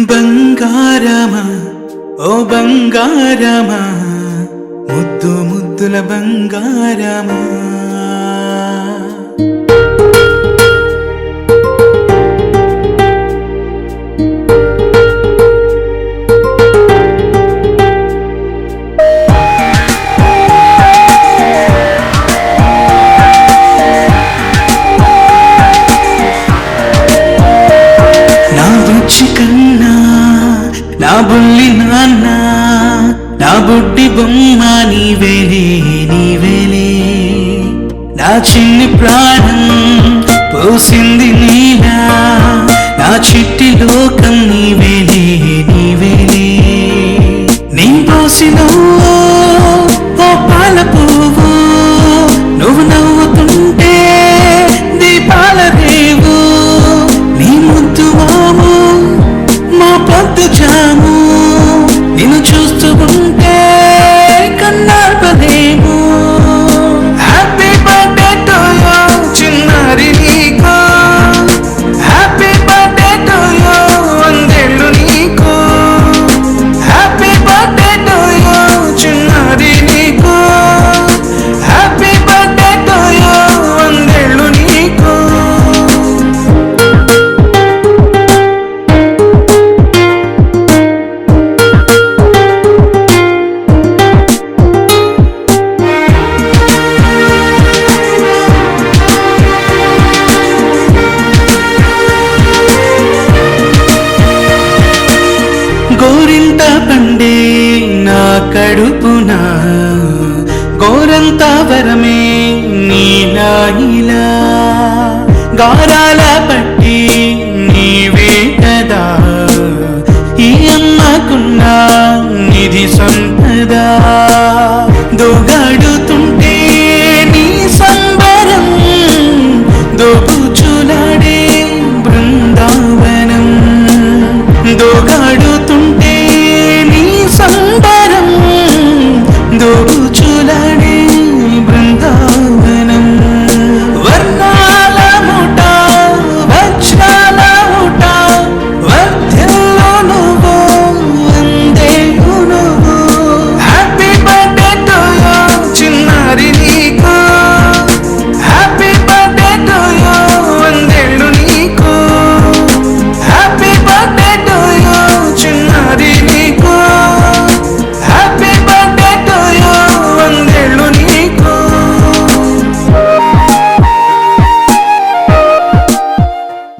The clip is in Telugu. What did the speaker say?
బంగారమా ఓ బంగారమా ముద్దు ముద్దుల బంగారమా నా బుల్లి నాన్న నా బుడ్డి బొమ్మ నీవేలే నీవేలే నా చిన్ని ప్రాణం పోసింది నీలా నా చిట్టి లోకం నీవేలే నీవేలే నీ పోసిన ఓ పాల పువ్వు నువ్వు నవ్వుతుంటే దీపాల రేవు నీ ముద్దు మాము మా పొద్దు జాము నిన్ను చూస్తూ ఉంటే కన్నార్పలేము హ్యాపీ బర్త్డే టు యూ చిన్నారి నీకు హ్యాపీ బర్త్డే టు యూ వందేళ్ళు నీకు హ్యాపీ బర్త్డే టు యూ చిన్నారి నీకు హ్యాపీ బర్త్డే టు యూ వందేళ్ళు నీకు గోరింట పండే నా కడుపున గోరంత వరమే నీలా ఇలా గారాల